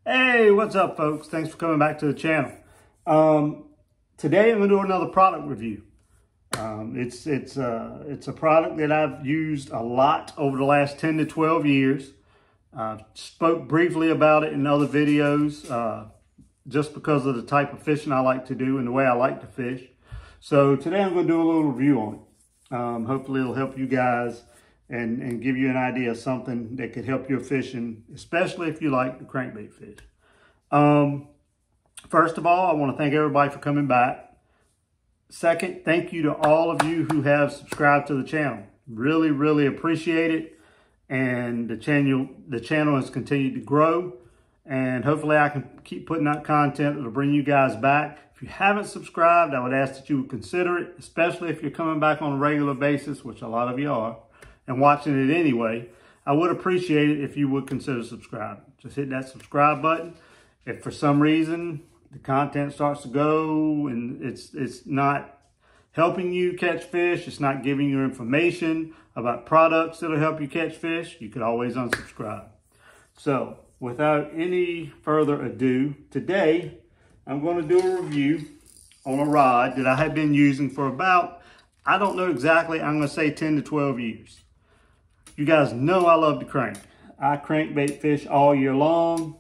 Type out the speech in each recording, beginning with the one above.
Hey, what's up, folks? Thanks for coming back to the channel. Today I'm going to do another product review. It's a product that I've used a lot over the last 10 to 12 years. I spoke briefly about it in other videos just because of the type of fishing I like to do and the way I like to fish. So today I'm going to do a little review on it. Hopefully it'll help you guys and give you an idea of something that could help your fishing, especially if you like the crankbait fish. First of all, I want to thank everybody for coming back. Second, thank you to all of you who have subscribed to the channel. Really, really appreciate it. And the channel has continued to grow. And hopefully I can keep putting out content that'll bring you guys back. If you haven't subscribed, I would ask that you would consider it, especially if you're coming back on a regular basis, which a lot of you are, and watching it anyway. I would appreciate it if you would consider subscribing. Just hit that subscribe button. If for some reason the content starts to go and it's not helping you catch fish, it's not giving you information about products that'll help you catch fish, you could always unsubscribe. So without any further ado, today I'm going to do a review on a rod that I have been using for about, I don't know exactly, I'm going to say 10 to 12 years. You guys know I love to crank. I crankbait fish all year long.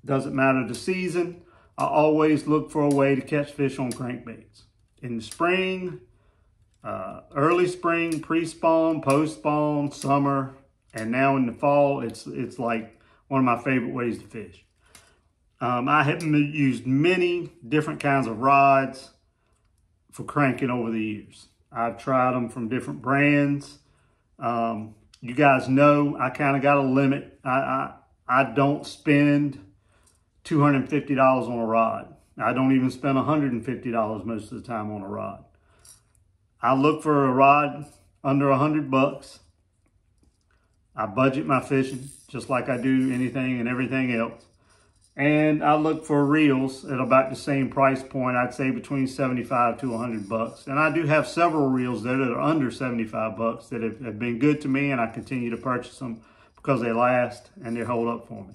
Doesn't matter the season. I always look for a way to catch fish on crankbaits. In the spring, early spring, pre-spawn, post-spawn, summer, and now in the fall, it's like one of my favorite ways to fish. I have used many different kinds of rods for cranking over the years. I've tried them from different brands. You guys know I kind of got a limit. I don't spend $250 on a rod. I don't even spend $150 most of the time on a rod. I look for a rod under $100. I budget my fishing just like I do anything and everything else. And I look for reels at about the same price point. I'd say between 75 to $100. And I do have several reels there that are under 75 bucks that have been good to me, and I continue to purchase them because they last and they hold up for me.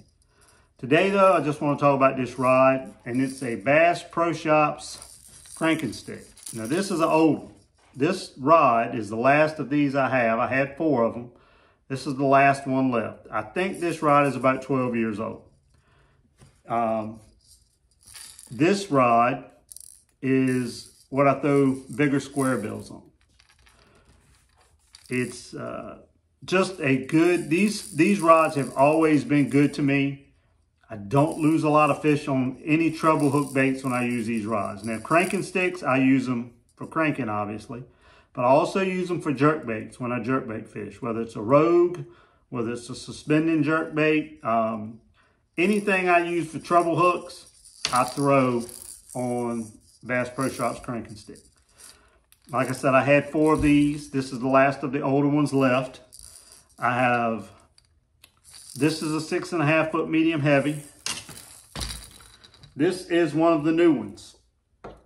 Today though, I just want to talk about this rod, and it's a Bass Pro Shops cranking stick. Now this is an old one. This rod is the last of these I have. I had 4 of them. This is the last one left. I think this rod is about 12 years old. This rod is what I throw bigger square bills on. It's just a good, these rods have always been good to me. I don't lose a lot of fish on any treble hook baits when I use these rods. Now cranking sticks, I use them for cranking obviously, but I also use them for jerk baits when I jerk bait fish, whether it's a rogue, whether it's a suspending jerk bait. Anything I use for treble hooks, I throw on Bass Pro Shops cranking stick. Like I said, I had 4 of these. This is the last of the older ones left. This is a 6.5 foot medium heavy. This is one of the new ones.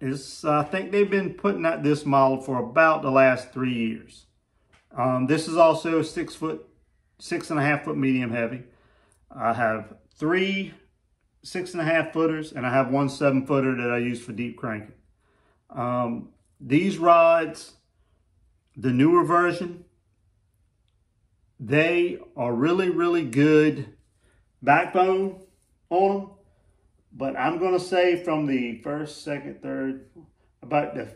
I think they've been putting out this model for about the last 3 years. This is also a 6.5 foot medium heavy. I have 3 6.5 footers, and I have 1 7-footer that I use for deep cranking. These rods, the newer version, they are really, really good backbone on them. But I'm going to say from the first, second, third, about the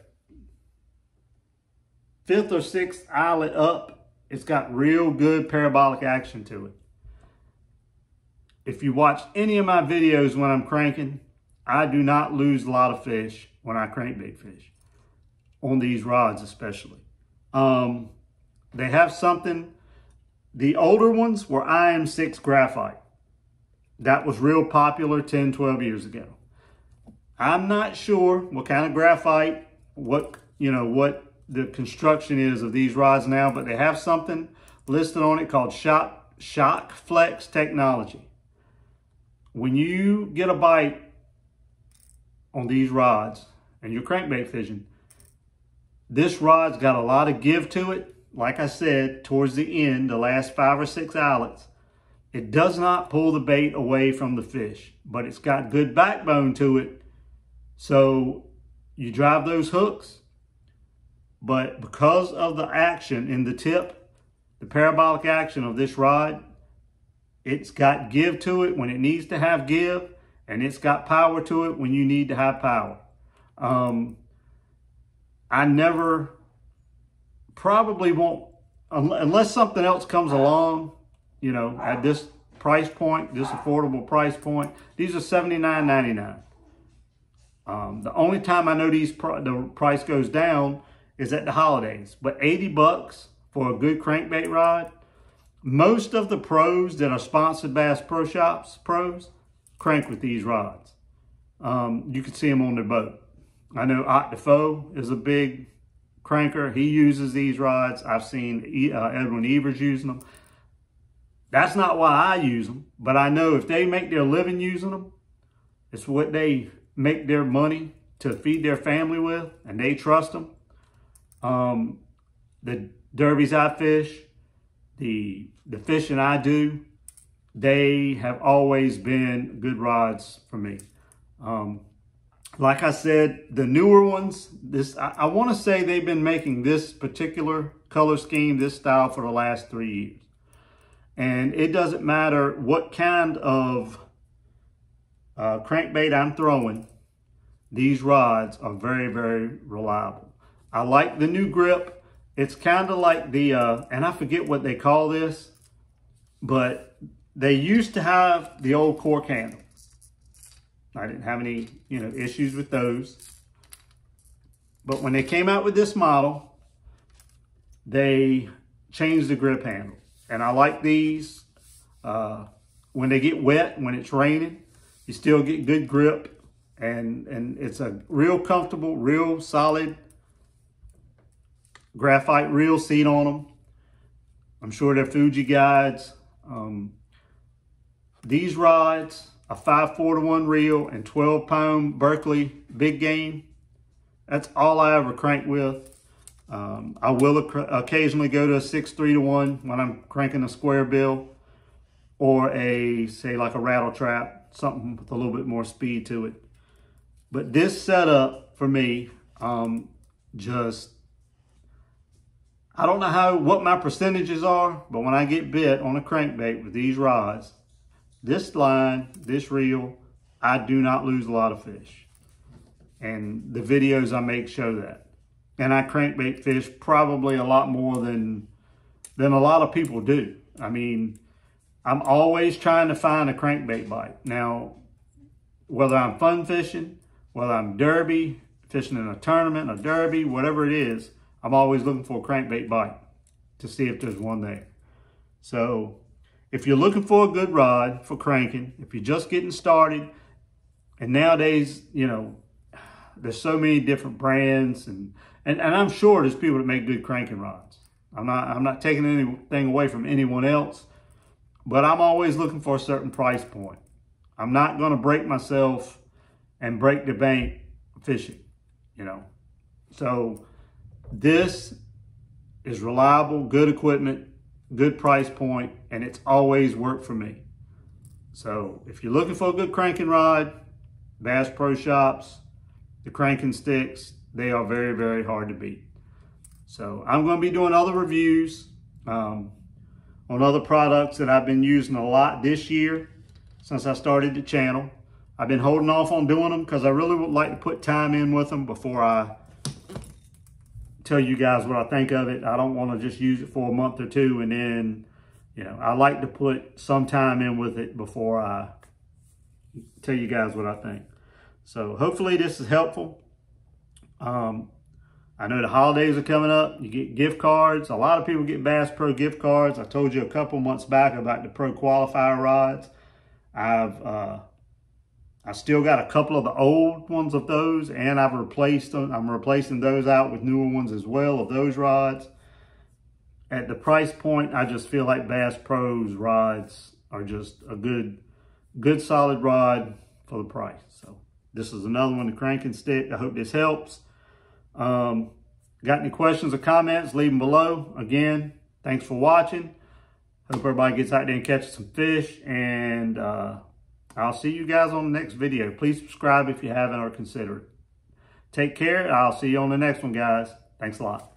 5th or 6th eyelet up, it's got real good parabolic action to it. If you watch any of my videos when I'm cranking, I do not lose a lot of fish when I crankbait fish, on these rods especially. They have something, the older ones were IM6 graphite. That was real popular 10, 12 years ago. I'm not sure what kind of graphite, what the construction is of these rods now, but they have something listed on it called Shock Flex technology. When you get a bite on these rods and you're crankbait fishing, this rod's got a lot of give to it. Like I said, towards the end, the last 5 or 6 eyelets, It does not pull the bait away from the fish, but it's got good backbone to it. So you drive those hooks, but because of the action in the tip, the parabolic action of this rod, it's got give to it when it needs to have give, and it's got power to it when you need to have power. I never, probably won't, unless something else comes along, you know, at this price point, this affordable price point. These are $79.99. The only time I know the price goes down is at the holidays, but 80 bucks for a good crankbait rod. Most of the pros that are sponsored Bass Pro Shops pros crank with these rods. You can see them on their boat. I know Octafo is a big cranker. He uses these rods. I've seen Edwin Evers using them. That's not why I use them, but I know if they make their living using them, it's what they make their money to feed their family with, and they trust them. The derbies I fish, the fishing I do, they have always been good rods for me. Like I said, the newer ones, I want to say they've been making this particular color scheme, this style, for the last 3 years. And it doesn't matter what kind of crankbait I'm throwing, these rods are very, very reliable. I like the new grip. It's kind of like the, and I forget what they call this, but they used to have the old cork handle. I didn't have any, issues with those. But when they came out with this model, they changed the grip handle. And I like these. When they get wet, when it's raining, you still get good grip. And it's a real comfortable, real solid graphite reel seat on them. I'm sure they're Fuji guides. These rods, a 5/4-to-1 reel and 12-pound Berkeley big game. That's all I ever crank with. I will occasionally go to a 6/3-to-1 when I'm cranking a square bill, or say like a rattle trap, something with a little bit more speed to it. But this setup for me, I don't know what my percentages are, but when I get bit on a crankbait with these rods, this line, this reel, I do not lose a lot of fish. And the videos I make show that. And I crankbait fish probably a lot more than a lot of people do. I mean, I'm always trying to find a crankbait bite. Now, whether I'm fun fishing, whether I'm derby, fishing in a tournament, a derby, whatever it is, I'm always looking for a crankbait bite to see if there's one there. So if you're looking for a good rod for cranking, if you're just getting started, and nowadays, there's so many different brands, and I'm sure there's people that make good cranking rods. I'm not taking anything away from anyone else, but I'm always looking for a certain price point. I'm not going to break myself and break the bank fishing, So this is reliable, good equipment, good price point, and it's always worked for me. So if you're looking for a good cranking rod, Bass Pro Shops, the cranking sticks, they are very, very hard to beat. So I'm going to be doing other reviews on other products that I've been using a lot this year since I started the channel. I've been holding off on doing them because I really would like to put time in with them before I tell you guys what I think of it. I don't want to just use it for a month or two and then, I like to put some time in with it before I tell you guys what I think. So hopefully this is helpful. I know the holidays are coming up. You get gift cards. A lot of people get Bass Pro gift cards. I told you a couple months back about the Pro Qualifier rods. I still got a couple of the old ones of those, and I've replaced them. I'm replacing those out with newer ones as well of those rods. At the price point, I just feel like Bass Pro's rods are just a good solid rod for the price. So this is another one, the Crankin stick. I hope this helps. Got any questions or comments, leave them below. Again, thanks for watching. Hope everybody gets out there and catches some fish. And I'll see you guys on the next video. Please subscribe if you haven't or consider it. Take care. I'll see you on the next one, guys. Thanks a lot.